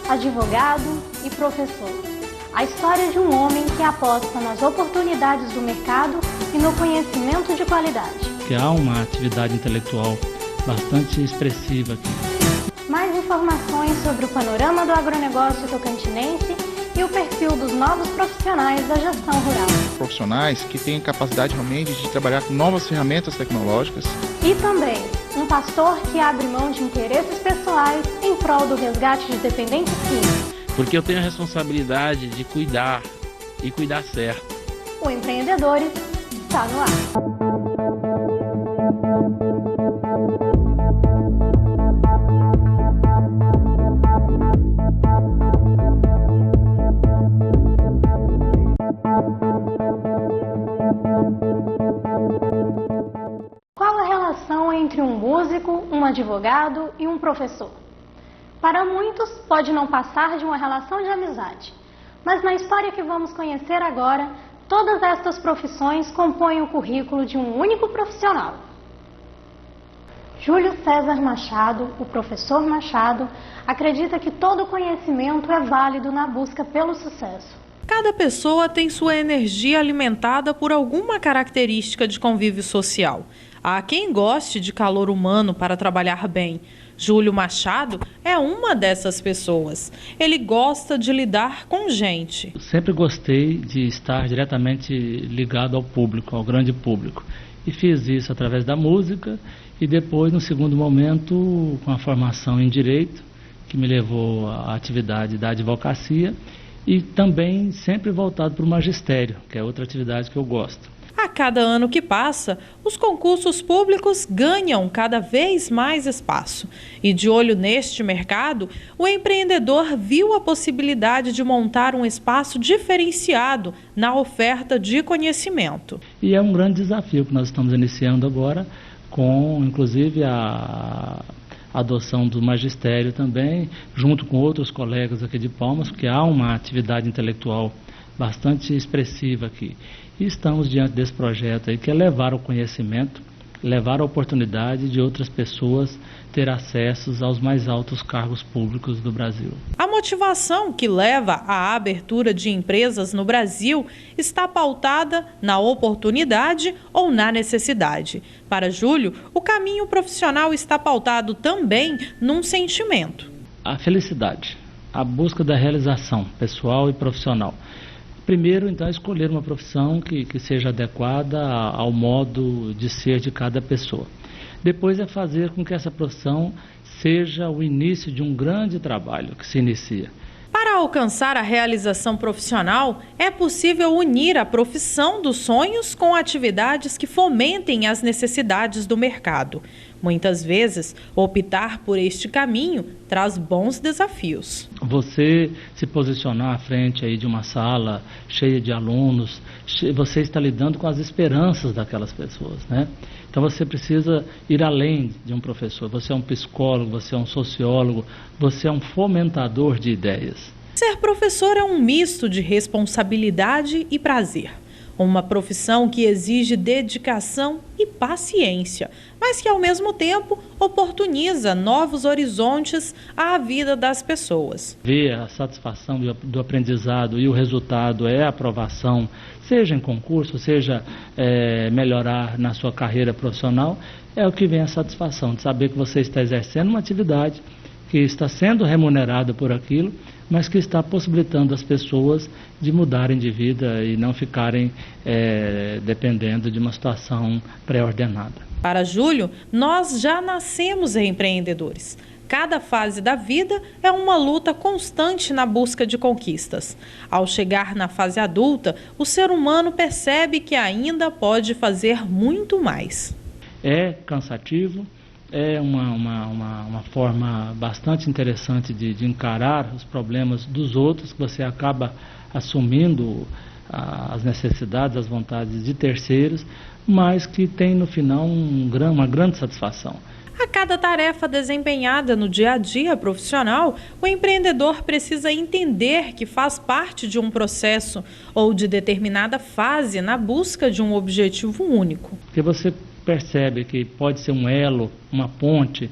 advogado e professor. A história de um homem que aposta nas oportunidades do mercado e no conhecimento de qualidade. Que há uma atividade intelectual bastante expressiva aqui. Mais informações sobre o panorama do agronegócio tocantinense e o perfil dos novos profissionais da gestão rural. Profissionais que têm capacidade realmente de trabalhar com novas ferramentas tecnológicas. E também um pastor que abre mão de interesses pessoais em prol do resgate de dependentes químicos. Porque eu tenho a responsabilidade de cuidar e cuidar certo. O Empreendedores está no ar. Qual a relação entre um músico, um advogado e um professor? Para muitos, pode não passar de uma relação de amizade. Mas na história que vamos conhecer agora, todas estas profissões compõem o currículo de um único profissional. Júlio César Machado, o professor Machado, acredita que todo conhecimento é válido na busca pelo sucesso. Cada pessoa tem sua energia alimentada por alguma característica de convívio social. Há quem goste de calor humano para trabalhar bem. Júlio Machado é uma dessas pessoas. Ele gosta de lidar com gente. Sempre gostei de estar diretamente ligado ao público, ao grande público. E fiz isso através da música e depois, no segundo momento, com a formação em Direito, que me levou à atividade da advocacia e também sempre voltado para o magistério, que é outra atividade que eu gosto. A cada ano que passa, os concursos públicos ganham cada vez mais espaço. E de olho neste mercado, o empreendedor viu a possibilidade de montar um espaço diferenciado na oferta de conhecimento. E é um grande desafio que nós estamos iniciando agora, com inclusive a adoção do magistério também, junto com outros colegas aqui de Palmas, porque há uma atividade intelectual bastante expressiva aqui. E estamos diante desse projeto aí, que é levar o conhecimento, levar a oportunidade de outras pessoas ter acessos aos mais altos cargos públicos do Brasil. A motivação que leva à abertura de empresas no Brasil está pautada na oportunidade ou na necessidade. Para Júlio, o caminho profissional está pautado também num sentimento. A felicidade, a busca da realização pessoal e profissional. Primeiro, então, escolher uma profissão que seja adequada ao modo de ser de cada pessoa. Depois é fazer com que essa profissão seja o início de um grande trabalho que se inicia. Para alcançar a realização profissional, é possível unir a profissão dos sonhos com atividades que fomentem as necessidades do mercado. Muitas vezes, optar por este caminho traz bons desafios. Você se posicionar à frente aí de uma sala cheia de alunos, você está lidando com as esperanças daquelas pessoas, né? Então você precisa ir além de um professor. Você é um psicólogo, você é um sociólogo, você é um fomentador de ideias. Ser professor é um misto de responsabilidade e prazer. Uma profissão que exige dedicação e paciência, mas que ao mesmo tempo oportuniza novos horizontes à vida das pessoas. Ver a satisfação do aprendizado e o resultado é a aprovação, seja em concurso, seja melhorar na sua carreira profissional, é o que vem a satisfação de saber que você está exercendo uma atividade que está sendo remunerada por aquilo, mas que está possibilitando as pessoas de mudarem de vida e não ficarem dependendo de uma situação pré-ordenada. Para Júlio, nós já nascemos empreendedores. Cada fase da vida é uma luta constante na busca de conquistas. Ao chegar na fase adulta, o ser humano percebe que ainda pode fazer muito mais. É cansativo. É uma forma bastante interessante de encarar os problemas dos outros, que você acaba assumindo as necessidades, as vontades de terceiros, mas que tem no final uma grande satisfação. A cada tarefa desempenhada no dia a dia profissional, o empreendedor precisa entender que faz parte de um processo ou de determinada fase na busca de um objetivo único. Porque você percebe que pode ser um elo, uma ponte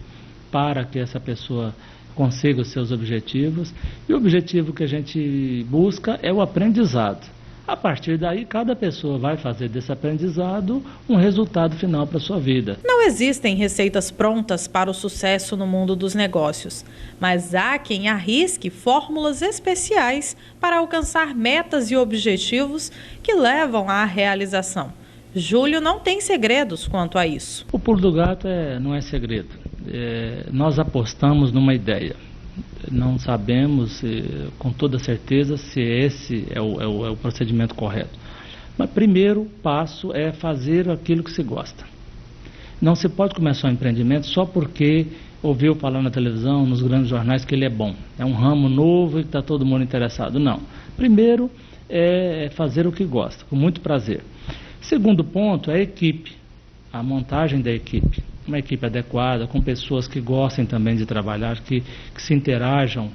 para que essa pessoa consiga os seus objetivos, e o objetivo que a gente busca é o aprendizado. A partir daí, cada pessoa vai fazer desse aprendizado um resultado final para a sua vida. Não existem receitas prontas para o sucesso no mundo dos negócios, mas há quem arrisque fórmulas especiais para alcançar metas e objetivos que levam à realização. Júlio não tem segredos quanto a isso. O pulo do gato não é segredo. Nós apostamos numa ideia. Não sabemos com toda certeza se esse é o procedimento correto. Mas primeiro passo é fazer aquilo que se gosta. Não se pode começar um empreendimento só porque ouviu falar na televisão, nos grandes jornais que ele é bom. É um ramo novo e que está todo mundo interessado. Não. Primeiro é fazer o que gosta, com muito prazer. Segundo ponto é a equipe, a montagem da equipe. Uma equipe adequada, com pessoas que gostem também de trabalhar, que se interajam,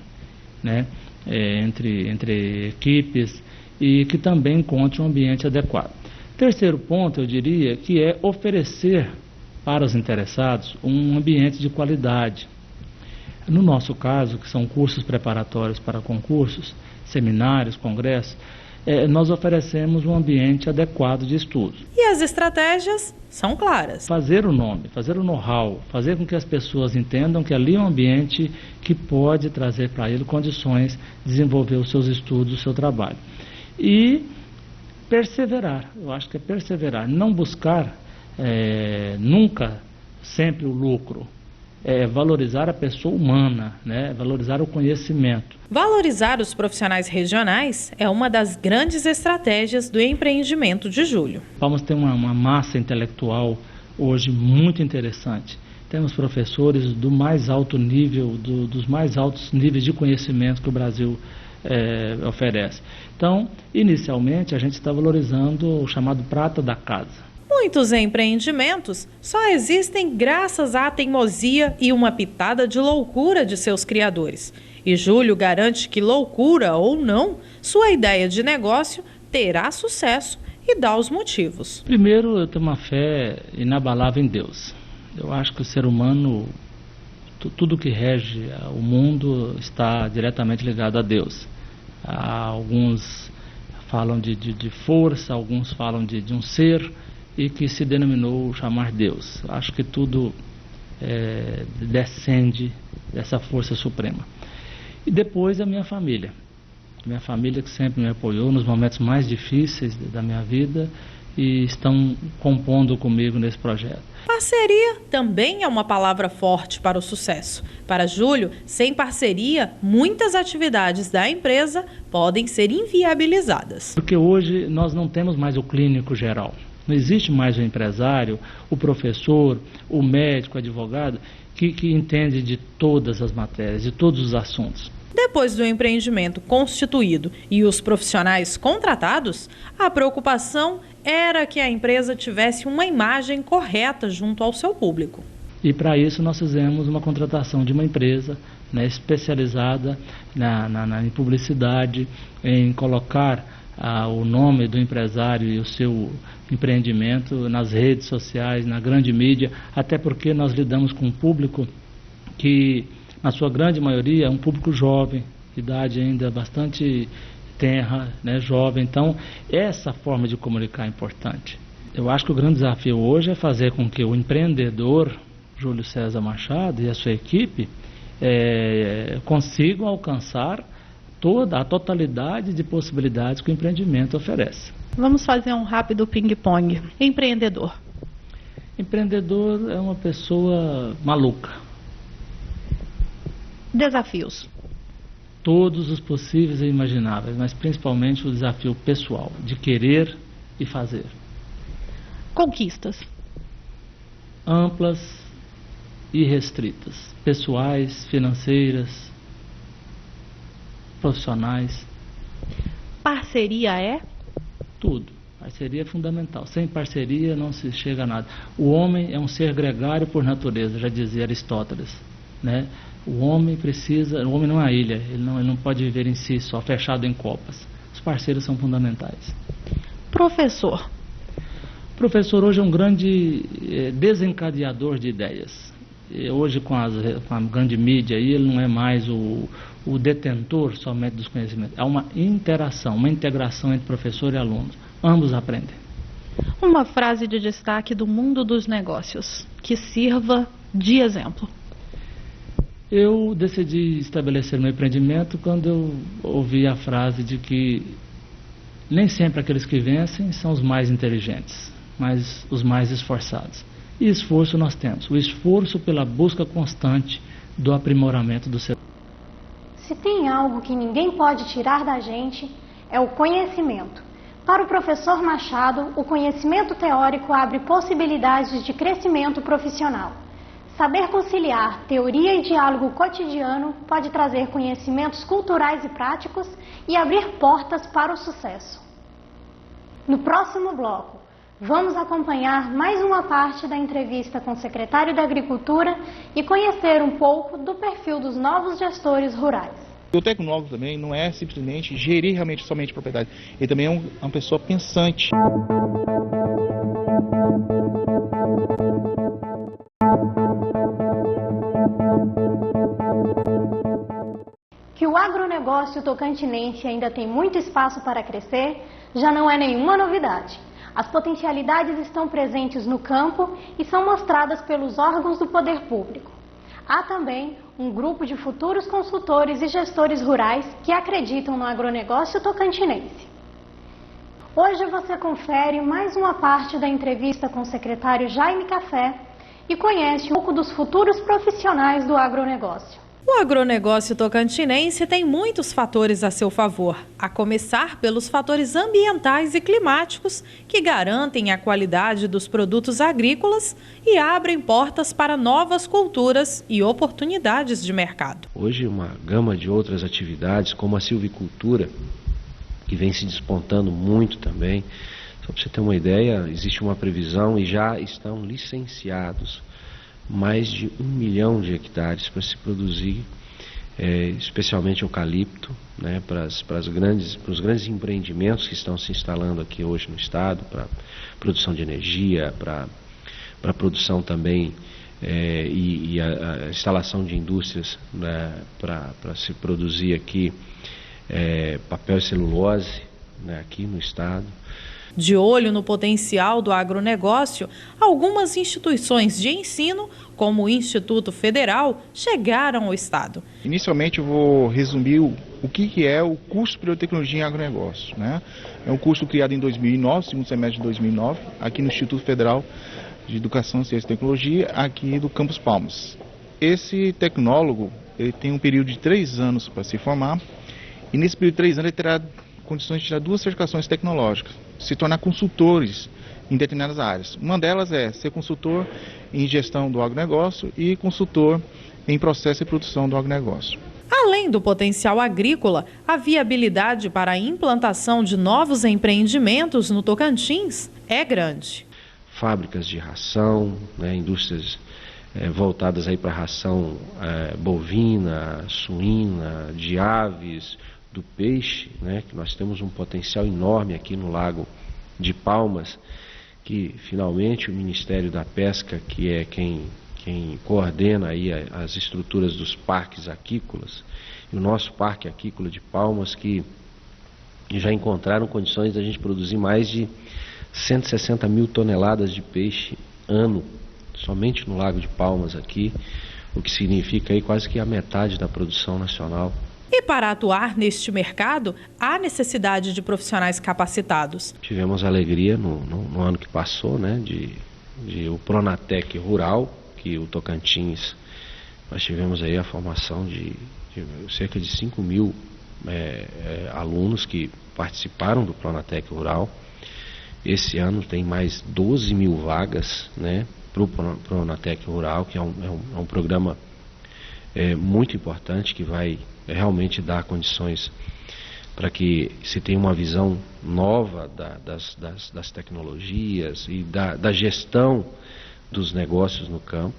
né, entre equipes e que também encontrem um ambiente adequado. Terceiro ponto, eu diria, que é oferecer para os interessados um ambiente de qualidade. No nosso caso, que são cursos preparatórios para concursos, seminários, congressos, nós oferecemos um ambiente adequado de estudo. E as estratégias são claras. Fazer o nome, fazer o know-how, fazer com que as pessoas entendam que ali é um ambiente que pode trazer para ele condições de desenvolver os seus estudos, o seu trabalho. E perseverar, eu acho que é perseverar, não buscar nunca sempre o lucro. Valorizar a pessoa humana, né? Valorizar o conhecimento. Valorizar os profissionais regionais é uma das grandes estratégias do empreendimento de Júlio. Vamos ter uma massa intelectual hoje muito interessante. Temos professores do mais alto nível, dos mais altos níveis de conhecimento que o Brasil oferece. Então, inicialmente, a gente está valorizando o chamado prata da casa. Muitos empreendimentos só existem graças à teimosia e uma pitada de loucura de seus criadores. E Júlio garante que, loucura ou não, sua ideia de negócio terá sucesso e dá os motivos. Primeiro, eu tenho uma fé inabalável em Deus. Eu acho que o ser humano, tudo que rege o mundo está diretamente ligado a Deus. Alguns falam de força, alguns falam de um ser, e que se denominou chamar Deus. Acho que tudo descende dessa força suprema. E depois a minha família que sempre me apoiou nos momentos mais difíceis da minha vida e estão compondo comigo nesse projeto. Parceria também é uma palavra forte para o sucesso. Para Júlio, sem parceria, muitas atividades da empresa podem ser inviabilizadas. Porque hoje nós não temos mais o clínico geral. Não existe mais o empresário, o professor, o médico, o advogado, que entende de todas as matérias, de todos os assuntos. Depois do empreendimento constituído e os profissionais contratados, a preocupação era que a empresa tivesse uma imagem correta junto ao seu público. E para isso nós fizemos uma contratação de uma empresa, né, especializada em publicidade, em colocar o nome do empresário e o seu empreendimento nas redes sociais, na grande mídia, até porque nós lidamos com um público que, na sua grande maioria, é um público jovem, idade ainda bastante tenra, né, jovem. Então, essa forma de comunicar é importante. Eu acho que o grande desafio hoje é fazer com que o empreendedor Júlio César Machado e a sua equipe consigam alcançar toda a totalidade de possibilidades que o empreendimento oferece. Vamos fazer um rápido ping-pong. Empreendedor. Empreendedor é uma pessoa maluca. Desafios. Todos os possíveis e imagináveis, mas principalmente o desafio pessoal, de querer e fazer. Conquistas. Amplas e restritas. Pessoais, financeiras, profissionais. Parceria é? Tudo. Parceria é fundamental. Sem parceria não se chega a nada. O homem é um ser gregário por natureza, já dizia Aristóteles, né? O homem não é uma ilha, ele não pode viver em si só, fechado em copas. Os parceiros são fundamentais. Professor. O professor hoje é um grande desencadeador de ideias. hoje com a grande mídia, aí, ele não é mais o detentor somente dos conhecimentos. Há uma interação, uma integração entre professor e alunos. Ambos aprendem. Uma frase de destaque do mundo dos negócios que sirva de exemplo. Eu decidi estabelecer meu empreendimento quando eu ouvi a frase de que nem sempre aqueles que vencem são os mais inteligentes, mas os mais esforçados. E esforço nós temos, o esforço pela busca constante do aprimoramento do ser. Se tem algo que ninguém pode tirar da gente, é o conhecimento. Para o professor Machado, o conhecimento teórico abre possibilidades de crescimento profissional. Saber conciliar teoria e diálogo cotidiano pode trazer conhecimentos culturais e práticos e abrir portas para o sucesso. No próximo bloco, vamos acompanhar mais uma parte da entrevista com o secretário da Agricultura e conhecer um pouco do perfil dos novos gestores rurais. O tecnólogo também não é simplesmente gerir realmente somente propriedade, ele também é uma pessoa pensante. Que o agronegócio tocantinense ainda tem muito espaço para crescer, já não é nenhuma novidade. As potencialidades estão presentes no campo e são mostradas pelos órgãos do poder público. Há também um grupo de futuros consultores e gestores rurais que acreditam no agronegócio tocantinense. Hoje você confere mais uma parte da entrevista com o secretário Jaime Café e conhece um pouco dos futuros profissionais do agronegócio. O agronegócio tocantinense tem muitos fatores a seu favor, a começar pelos fatores ambientais e climáticos que garantem a qualidade dos produtos agrícolas e abrem portas para novas culturas e oportunidades de mercado. Hoje, uma gama de outras atividades, como a silvicultura, que vem se despontando muito também. Só para você ter uma ideia, existe uma previsão e já estão licenciados mais de 1 milhão de hectares para se produzir, especialmente eucalipto, né, para os grandes empreendimentos que estão se instalando aqui hoje no estado, para produção de energia, para produção também e a instalação de indústrias, né, para se produzir aqui papel e celulose, né, aqui no estado. De olho no potencial do agronegócio, algumas instituições de ensino, como o Instituto Federal, chegaram ao estado. Inicialmente eu vou resumir o que é o curso superior de tecnologia em agronegócio, né? É um curso criado em 2009, segundo semestre de 2009, aqui no Instituto Federal de Educação, Ciência e Tecnologia, aqui do Campus Palmas. Esse tecnólogo ele tem um período de 3 anos para se formar, e nesse período de 3 anos ele terá condições de tirar 2 certificações tecnológicas, se tornar consultores em determinadas áreas. Uma delas é ser consultor em gestão do agronegócio e consultor em processo e produção do agronegócio. Além do potencial agrícola, a viabilidade para a implantação de novos empreendimentos no Tocantins é grande. Fábricas de ração, né, indústrias voltadas aí para a ração bovina, suína, de aves, do peixe, né, que nós temos um potencial enorme aqui no Lago de Palmas, que finalmente o Ministério da Pesca, que é quem coordena aí as estruturas dos parques aquícolas, e o nosso parque aquícola de Palmas, que já encontraram condições da gente produzir mais de 160 mil toneladas de peixe ano, somente no Lago de Palmas aqui, o que significa aí quase que a metade da produção nacional. E para atuar neste mercado, há necessidade de profissionais capacitados. Tivemos alegria no ano que passou, né, de o Pronatec Rural, que o Tocantins, nós tivemos aí a formação de cerca de 5 mil alunos que participaram do Pronatec Rural. Esse ano tem mais 12 mil vagas, né, para o Pronatec Rural, que é um programa muito importante que vai realmente dar condições para que se tenha uma visão nova das tecnologias e da gestão dos negócios no campo.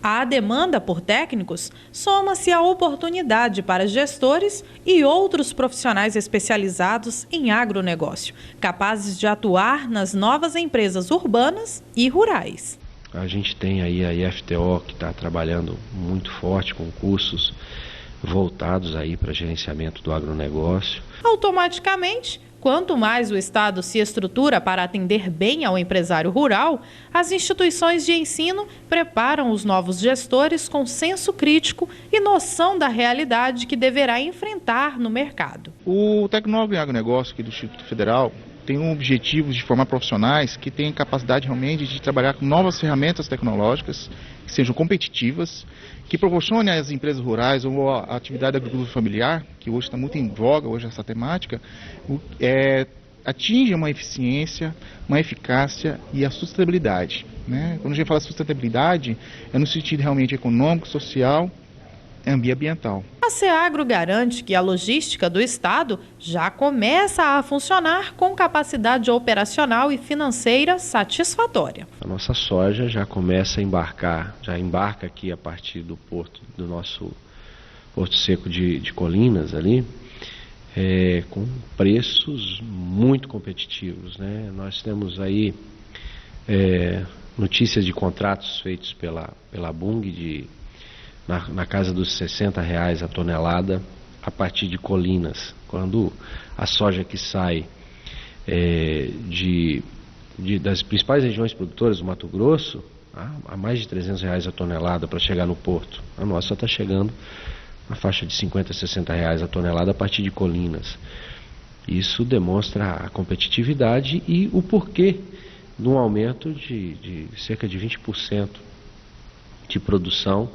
A demanda por técnicos soma-se à oportunidade para gestores e outros profissionais especializados em agronegócio, capazes de atuar nas novas empresas urbanas e rurais. A gente tem aí a IFTO, que está trabalhando muito forte com cursos voltados aí para gerenciamento do agronegócio. Automaticamente, quanto mais o Estado se estrutura para atender bem ao empresário rural, as instituições de ensino preparam os novos gestores com senso crítico e noção da realidade que deverá enfrentar no mercado. O Tecnólogo em Agronegócio aqui do Instituto Federal tem um objetivo de formar profissionais que tenham capacidade realmente de trabalhar com novas ferramentas tecnológicas, que sejam competitivas, que proporcionem às empresas rurais ou à atividade da agricultura familiar, que hoje está muito em voga, hoje essa temática, atinja uma eficiência, uma eficácia e a sustentabilidade, né? Quando a gente fala sustentabilidade, é no sentido realmente econômico, social e ambiental. A Seagro garante que a logística do Estado já começa a funcionar com capacidade operacional e financeira satisfatória. A nossa soja já começa a embarcar, já embarca aqui a partir do porto, do nosso Porto Seco de Colinas ali, com preços muito competitivos, né? Nós temos aí notícias de contratos feitos pela Bung na casa dos R$60 a tonelada a partir de Colinas, quando a soja que sai das principais regiões produtoras do Mato Grosso a mais de R$300 a tonelada para chegar no porto. A nossa está chegando na faixa de R$50 a R$60 a tonelada a partir de Colinas. Isso demonstra a competitividade e o porquê de um aumento de cerca de 20% de produção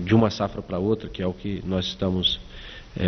de uma safra para outra, que é o que nós estamos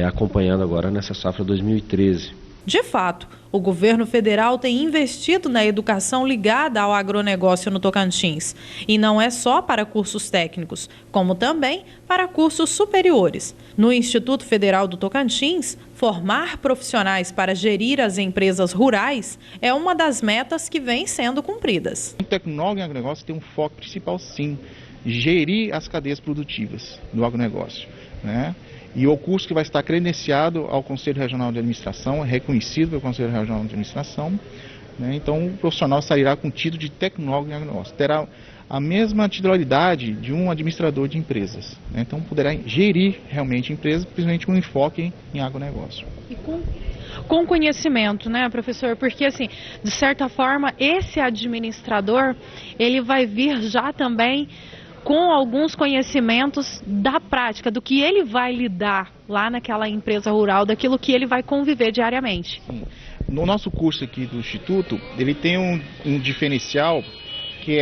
acompanhando agora nessa safra 2013. De fato, o governo federal tem investido na educação ligada ao agronegócio no Tocantins. E não é só para cursos técnicos, como também para cursos superiores. No Instituto Federal do Tocantins, formar profissionais para gerir as empresas rurais é uma das metas que vem sendo cumpridas. O Tecnólogo em Agronegócio tem um foco principal, sim, gerir as cadeias produtivas do agronegócio, né? E o curso que vai estar credenciado ao Conselho Regional de Administração, é reconhecido pelo Conselho Regional de Administração, né? Então o profissional sairá com o título de Tecnólogo em Agronegócio. Terá a mesma titularidade de um administrador de empresas, né? Então poderá gerir realmente empresas, principalmente com enfoque em agronegócio. E com conhecimento, né, professor? Porque, assim, de certa forma, esse administrador, ele vai vir já também com alguns conhecimentos da prática, do que ele vai lidar lá naquela empresa rural, daquilo que ele vai conviver diariamente. Sim. No nosso curso aqui do Instituto, ele tem um diferencial que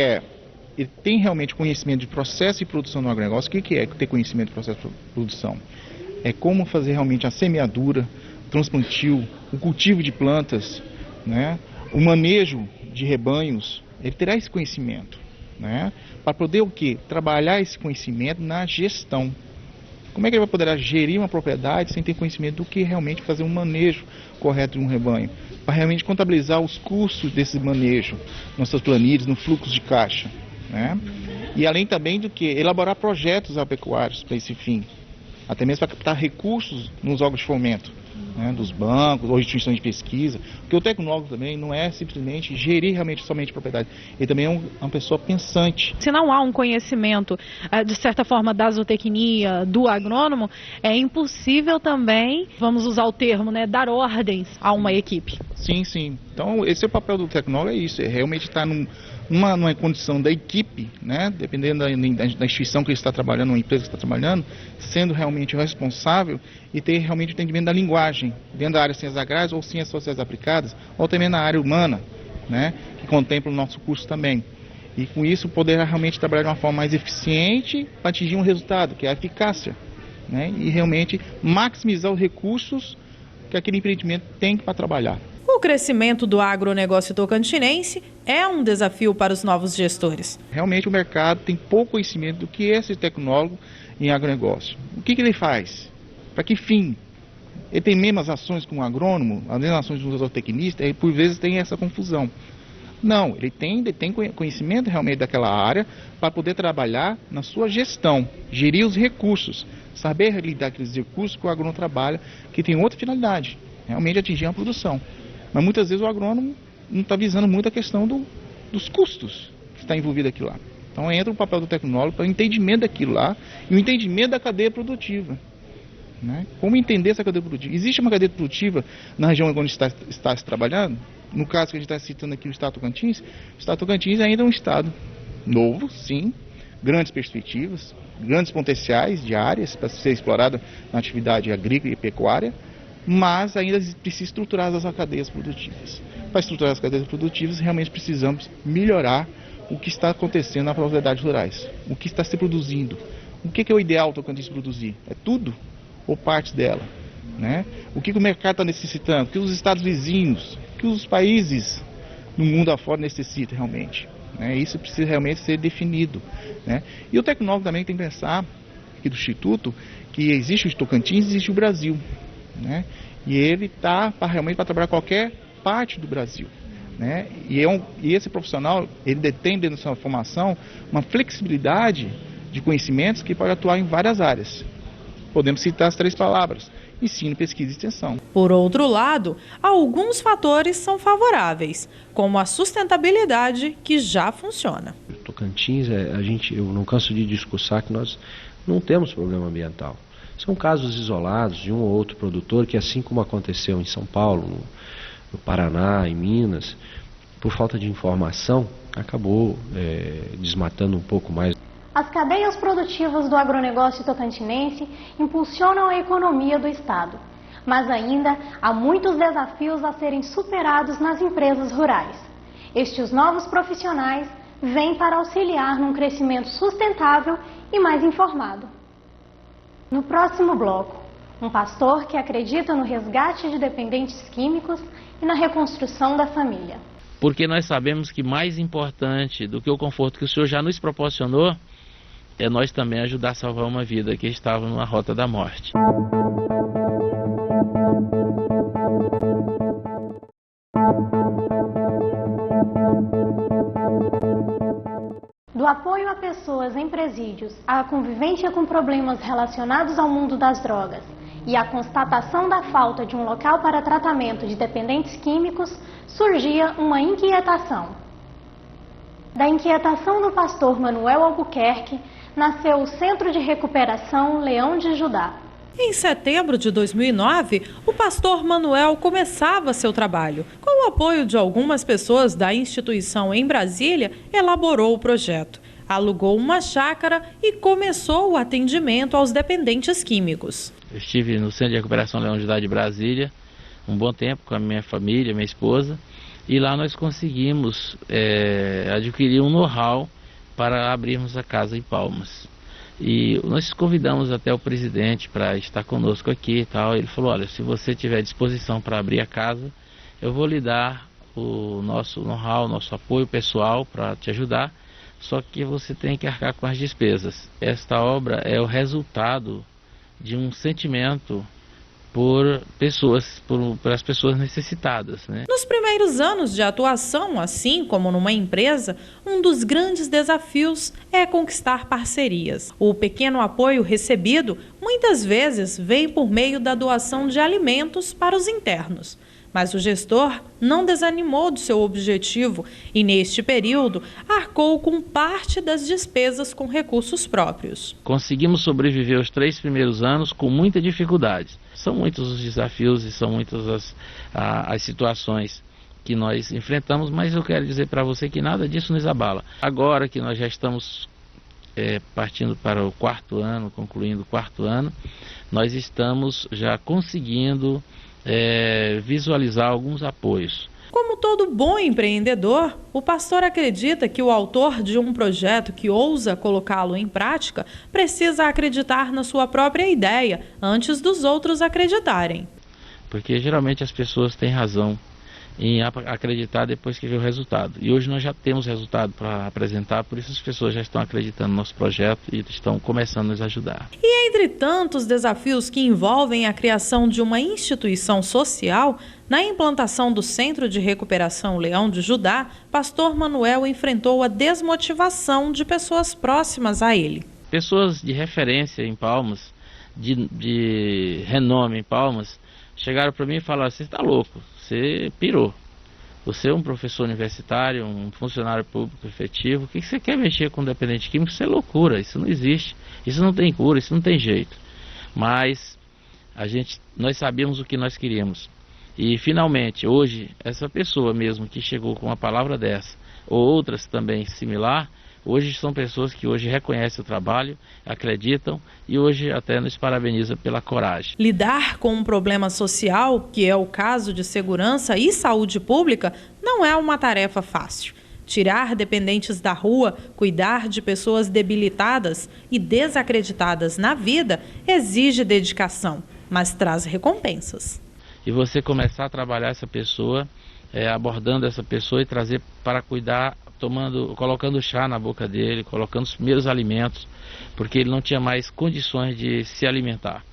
ele tem realmente conhecimento de processo e produção no agronegócio. O que é ter conhecimento de processo e produção? É como fazer realmente a semeadura, o transplantio, o cultivo de plantas, né? O manejo de rebanhos. Ele terá esse conhecimento, né? Para poder o quê? Trabalhar esse conhecimento na gestão. Como é que ele vai poder gerir uma propriedade sem ter conhecimento do que realmente fazer um manejo correto de um rebanho? Para realmente contabilizar os custos desse manejo, nossas planilhas, no fluxo de caixa, né? E além também do que elaborar projetos agropecuários para esse fim, até mesmo para captar recursos nos órgãos de fomento, né, dos bancos ou instituições de pesquisa, porque o tecnólogo também não é simplesmente gerir realmente somente a propriedade, ele também é uma pessoa pensante. Se não há um conhecimento, de certa forma, da zootecnia, do agrônomo, é impossível também, vamos usar o termo, né, dar ordens a uma equipe. Sim, sim. Então, esse é o papel do tecnólogo, é isso, é realmente estar numa condição da equipe, né, dependendo da instituição que ele está trabalhando, uma empresa que está trabalhando, sendo realmente o responsável e ter realmente o entendimento da linguagem, dentro da área de ciências agrárias ou ciências sociais aplicadas, ou também na área humana, né, que contempla o nosso curso também. E com isso poder realmente trabalhar de uma forma mais eficiente para atingir um resultado, que é a eficácia, né, e realmente maximizar os recursos que aquele empreendimento tem para trabalhar. O crescimento do agronegócio tocantinense é um desafio para os novos gestores. Realmente o mercado tem pouco conhecimento do que é esse tecnólogo em agronegócio. O que ele faz? Para que fim? Ele tem mesmas ações com o agrônomo, as mesmas ações dos zootecnistas, e por vezes tem essa confusão. Não, ele tem conhecimento realmente daquela área para poder trabalhar na sua gestão, gerir os recursos, saber lidar com aqueles recursos que o agrônomo trabalha, que tem outra finalidade, realmente atingir a produção. Mas muitas vezes o agrônomo não está visando muito a questão dos custos está envolvido aquilo lá. Então entra o papel do tecnólogo para o entendimento daquilo lá e o entendimento da cadeia produtiva. Né? Como entender essa cadeia produtiva? Existe uma cadeia produtiva na região onde está se trabalhando? No caso que a gente está citando aqui o Estado Tocantins ainda é um estado novo, sim, grandes perspectivas, grandes potenciais de áreas para ser explorada na atividade agrícola e pecuária, mas ainda precisa estruturar as cadeias produtivas. Para estruturar as cadeias produtivas, realmente precisamos melhorar o que está acontecendo nas propriedades rurais, o que está se produzindo. O que é o ideal Tocantins produzir? É tudo ou parte dela? Né? O que o mercado está necessitando? O que os estados vizinhos, o que os países no mundo afora necessitam realmente? Né? Isso precisa realmente ser definido. Né? E o tecnólogo também tem que pensar, aqui do Instituto, que existe o Tocantins e existe o Brasil. Né? E ele está realmente para trabalhar qualquer parte do Brasil. Né? E esse profissional, ele detém dentro da sua formação uma flexibilidade de conhecimentos que pode atuar em várias áreas. Podemos citar as 3 palavras: ensino, pesquisa e extensão. Por outro lado, alguns fatores são favoráveis, como a sustentabilidade, que já funciona. Tocantins, eu não canso de discursar que nós não temos problema ambiental. São casos isolados de um ou outro produtor que, assim como aconteceu em São Paulo, no Paraná, em Minas, por falta de informação, acabou desmatando um pouco mais. As cadeias produtivas do agronegócio tocantinense impulsionam a economia do estado, mas ainda há muitos desafios a serem superados nas empresas rurais. Estes novos profissionais vêm para auxiliar num crescimento sustentável e mais informado. No próximo bloco, um pastor que acredita no resgate de dependentes químicos e na reconstrução da família. Porque nós sabemos que mais importante do que o conforto que o Senhor já nos proporcionou é nós também ajudar a salvar uma vida que estava numa rota da morte. Do apoio a pessoas em presídios, à convivência com problemas relacionados ao mundo das drogas e à constatação da falta de um local para tratamento de dependentes químicos, surgia uma inquietação. Da inquietação do pastor Manuel Albuquerque, nasceu o Centro de Recuperação Leão de Judá. Em setembro de 2009, o pastor Manuel começava seu trabalho. Com o apoio de algumas pessoas da instituição em Brasília, elaborou o projeto. Alugou uma chácara e começou o atendimento aos dependentes químicos. Eu estive no Centro de Recuperação Leão de Judá de Brasília um bom tempo com a minha família, minha esposa, e lá nós conseguimos adquirir um know-how para abrirmos a casa em Palmas. E nós convidamos até o presidente para estar conosco aqui e tal. Ele falou: olha, se você tiver disposição para abrir a casa, eu vou lhe dar o nosso know-how, nosso apoio pessoal para te ajudar, só que você tem que arcar com as despesas. Esta obra é o resultado de um sentimento por as pessoas necessitadas, né? Nos primeiros anos de atuação, assim como numa empresa, um dos grandes desafios é conquistar parcerias. O pequeno apoio recebido muitas vezes vem por meio da doação de alimentos para os internos. Mas o gestor não desanimou do seu objetivo e, neste período, arcou com parte das despesas com recursos próprios. Conseguimos sobreviver os 3 primeiros anos com muita dificuldade. São muitos os desafios e são muitas as situações que nós enfrentamos, mas eu quero dizer para você que nada disso nos abala. Agora que nós já estamos partindo para o 4º ano, concluindo o 4º ano, nós estamos já conseguindo visualizar alguns apoios. Como todo bom empreendedor, o pastor acredita que o autor de um projeto que ousa colocá-lo em prática precisa acreditar na sua própria ideia antes dos outros acreditarem. Porque geralmente as pessoas têm razão em acreditar depois que vê o resultado. E hoje nós já temos resultado para apresentar, por isso as pessoas já estão acreditando no nosso projeto e estão começando a nos ajudar. E entre tantos desafios que envolvem a criação de uma instituição social, na implantação do Centro de Recuperação Leão de Judá, pastor Manuel enfrentou a desmotivação de pessoas próximas a ele. Pessoas de referência em Palmas, de renome em Palmas, chegaram para mim e falaram: você está louco, você pirou. Você é um professor universitário, um funcionário público efetivo, o que você quer mexer com dependente químico? Isso é loucura, isso não existe, isso não tem cura, isso não tem jeito. Mas nós sabíamos o que nós queríamos. E finalmente, hoje, essa pessoa mesmo que chegou com uma palavra dessa, ou outras também similar, hoje são pessoas que hoje reconhecem o trabalho, acreditam e hoje até nos parabeniza pela coragem. Lidar com um problema social, que é o caso de segurança e saúde pública, não é uma tarefa fácil. Tirar dependentes da rua, cuidar de pessoas debilitadas e desacreditadas na vida exige dedicação, mas traz recompensas. E você começar a trabalhar essa pessoa, abordando essa pessoa e trazer para cuidar, colocando chá na boca dele, colocando os primeiros alimentos, porque ele não tinha mais condições de se alimentar.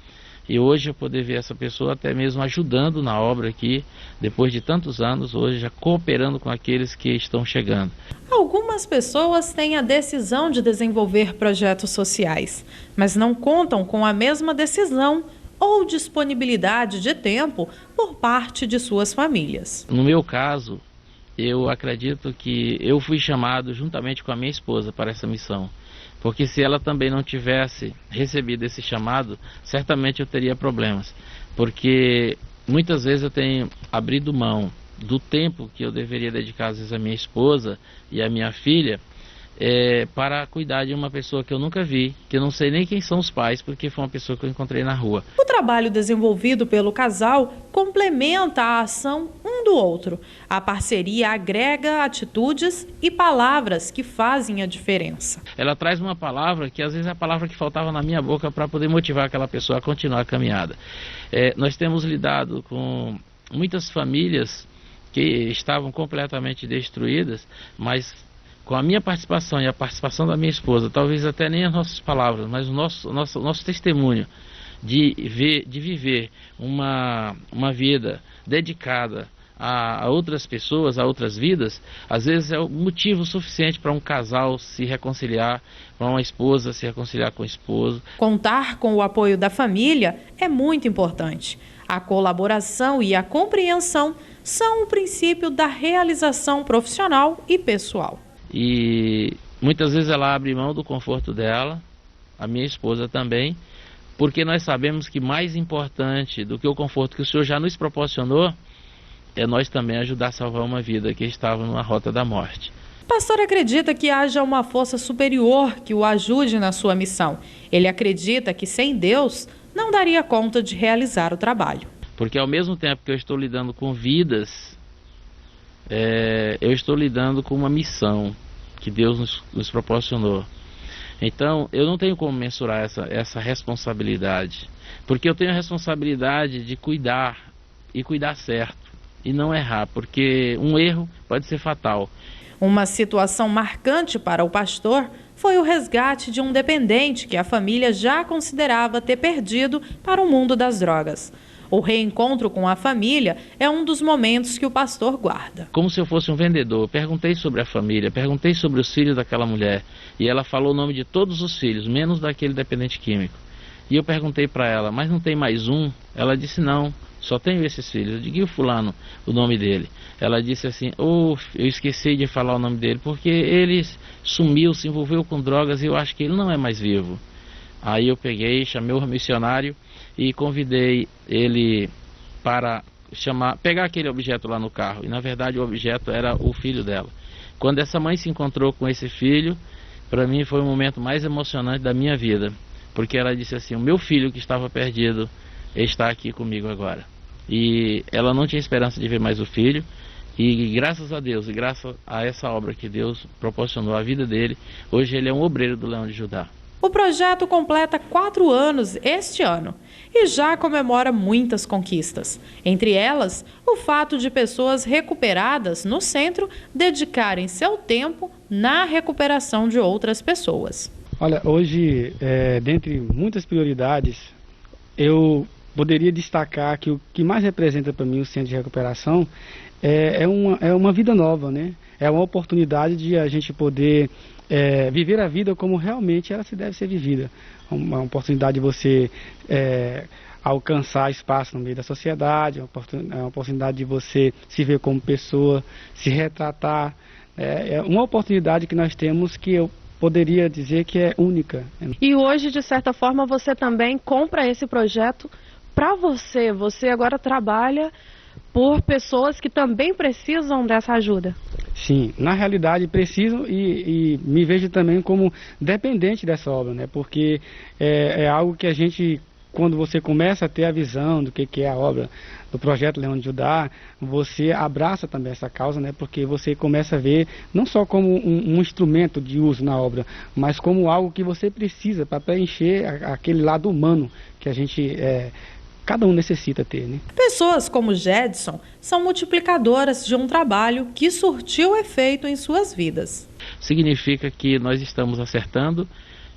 E hoje eu poder ver essa pessoa até mesmo ajudando na obra aqui, depois de tantos anos, hoje já cooperando com aqueles que estão chegando. Algumas pessoas têm a decisão de desenvolver projetos sociais, mas não contam com a mesma decisão ou disponibilidade de tempo por parte de suas famílias. No meu caso, eu acredito que eu fui chamado juntamente com a minha esposa para essa missão. Porque se ela também não tivesse recebido esse chamado, certamente eu teria problemas. Porque muitas vezes eu tenho abrido mão do tempo que eu deveria dedicar às vezes à minha esposa e à minha filha, para cuidar de uma pessoa que eu nunca vi, que eu não sei nem quem são os pais, porque foi uma pessoa que eu encontrei na rua. O trabalho desenvolvido pelo casal complementa a ação um do outro. A parceria agrega atitudes e palavras que fazem a diferença. Ela traz uma palavra que às vezes é a palavra que faltava na minha boca para poder motivar aquela pessoa a continuar a caminhada. Nós temos lidado com muitas famílias que estavam completamente destruídas, mas com a minha participação e a participação da minha esposa, talvez até nem as nossas palavras, mas o nosso testemunho de viver uma vida dedicada a outras pessoas, a outras vidas, às vezes é o motivo suficiente para um casal se reconciliar, para uma esposa se reconciliar com o esposo. Contar com o apoio da família é muito importante. A colaboração e a compreensão são o princípio da realização profissional e pessoal. E muitas vezes ela abre mão do conforto dela, a minha esposa também, porque nós sabemos que mais importante do que o conforto que o Senhor já nos proporcionou, é nós também ajudar a salvar uma vida que estava numa rota da morte. O pastor acredita que haja uma força superior que o ajude na sua missão. Ele acredita que sem Deus não daria conta de realizar o trabalho. Porque ao mesmo tempo que eu estou lidando com vidas, eu estou lidando com uma missão que Deus nos proporcionou. Então, eu não tenho como mensurar essa responsabilidade, porque eu tenho a responsabilidade de cuidar, e cuidar certo, e não errar, porque um erro pode ser fatal. Uma situação marcante para o pastor foi o resgate de um dependente que a família já considerava ter perdido para o mundo das drogas. O reencontro com a família é um dos momentos que o pastor guarda. Como se eu fosse um vendedor, perguntei sobre a família, perguntei sobre os filhos daquela mulher, e ela falou o nome de todos os filhos, menos daquele dependente químico. E eu perguntei para ela, mas não tem mais um? Ela disse não, só tenho esses filhos. Eu digo, e o fulano, o nome dele? Ela disse assim, eu esqueci de falar o nome dele, porque ele sumiu, se envolveu com drogas e eu acho que ele não é mais vivo. Aí eu peguei, chamei o missionário e convidei ele para pegar aquele objeto lá no carro. E na verdade o objeto era o filho dela. Quando essa mãe se encontrou com esse filho, para mim foi o momento mais emocionante da minha vida. Porque ela disse assim, o meu filho que estava perdido está aqui comigo agora. E ela não tinha esperança de ver mais o filho. E graças a Deus, e graças a essa obra que Deus proporcionou à vida dele, hoje ele é um obreiro do Leão de Judá. O projeto completa 4 anos este ano e já comemora muitas conquistas. Entre elas, o fato de pessoas recuperadas no centro dedicarem seu tempo na recuperação de outras pessoas. Olha, hoje, dentre muitas prioridades, eu poderia destacar que o que mais representa para mim o Centro de Recuperação é uma vida nova, né? É uma oportunidade de a gente poder viver a vida como realmente ela se deve ser vivida. Uma oportunidade de você alcançar espaço no meio da sociedade, uma oportunidade de você se ver como pessoa, se retratar. É uma oportunidade que nós temos que eu poderia dizer que é única. E hoje, de certa forma, você também compra esse projeto para você. Você agora trabalha por pessoas que também precisam dessa ajuda. Sim, na realidade precisam e me vejo também como dependente dessa obra, né? Porque é algo que a gente, quando você começa a ter a visão do que é a obra do Projeto Leão de Judá, você abraça também essa causa, né? Porque você começa a ver não só como um instrumento de uso na obra, mas como algo que você precisa para preencher aquele lado humano que a gente cada um necessita ter, né? Pessoas como Jedson são multiplicadoras de um trabalho que surtiu efeito em suas vidas. Significa que nós estamos acertando,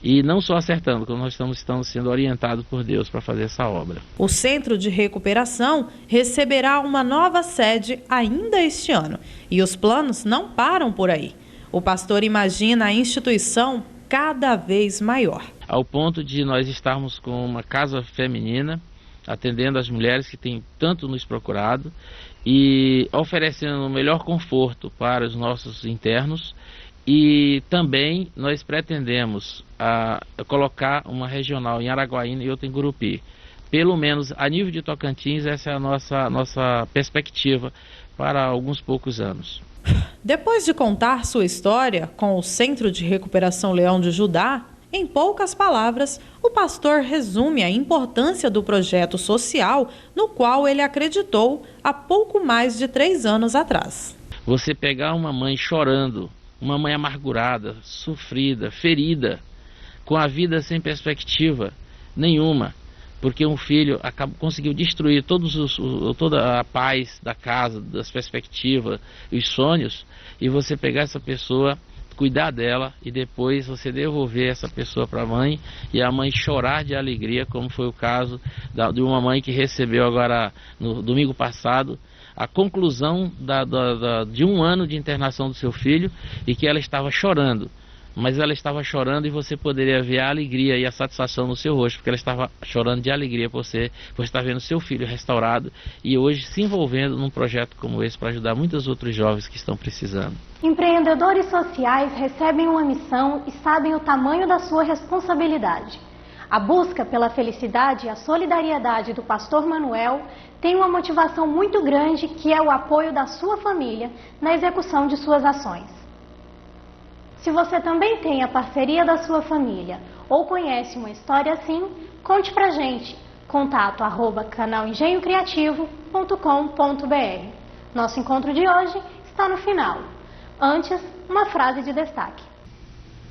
e não só acertando, como nós estamos sendo orientados por Deus para fazer essa obra. O Centro de Recuperação receberá uma nova sede ainda este ano, e os planos não param por aí. O pastor imagina a instituição cada vez maior. Ao ponto de nós estarmos com uma casa feminina, atendendo as mulheres que têm tanto nos procurado e oferecendo o melhor conforto para os nossos internos. E também nós pretendemos colocar uma regional em Araguaína e outra em Gurupi. Pelo menos a nível de Tocantins, essa é a nossa perspectiva para alguns poucos anos. Depois de contar sua história com o Centro de Recuperação Leão de Judá, em poucas palavras, o pastor resume a importância do projeto social no qual ele acreditou há pouco mais de 3 anos atrás. Você pegar uma mãe chorando, uma mãe amargurada, sofrida, ferida, com a vida sem perspectiva nenhuma, porque um filho conseguiu destruir toda a paz da casa, das perspectivas, os sonhos, e você pegar essa pessoa, cuidar dela e depois você devolver essa pessoa para a mãe e a mãe chorar de alegria, como foi o caso de uma mãe que recebeu agora no domingo passado a conclusão de 1 ano de internação do seu filho, e que ela estava chorando, mas ela estava chorando e você poderia ver a alegria e a satisfação no seu rosto, porque ela estava chorando de alegria por estar vendo seu filho restaurado e hoje se envolvendo num projeto como esse para ajudar muitos outros jovens que estão precisando. Empreendedores sociais recebem uma missão e sabem o tamanho da sua responsabilidade. A busca pela felicidade e a solidariedade do pastor Manuel tem uma motivação muito grande, que é o apoio da sua família na execução de suas ações. Se você também tem a parceria da sua família ou conhece uma história assim, conte pra gente. contato@canalengenhocreativo.com.br. Nosso encontro de hoje está no final. Antes, uma frase de destaque.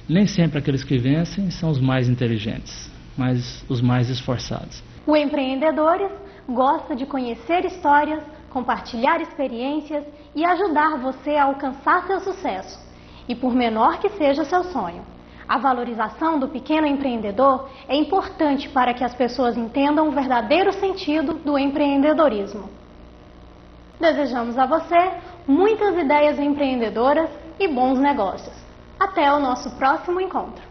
Nem sempre aqueles que vencem são os mais inteligentes, mas os mais esforçados. O Empreendedores gosta de conhecer histórias, compartilhar experiências e ajudar você a alcançar seu sucesso. E por menor que seja seu sonho, a valorização do pequeno empreendedor é importante para que as pessoas entendam o verdadeiro sentido do empreendedorismo. Desejamos a você muitas ideias empreendedoras e bons negócios. Até o nosso próximo encontro.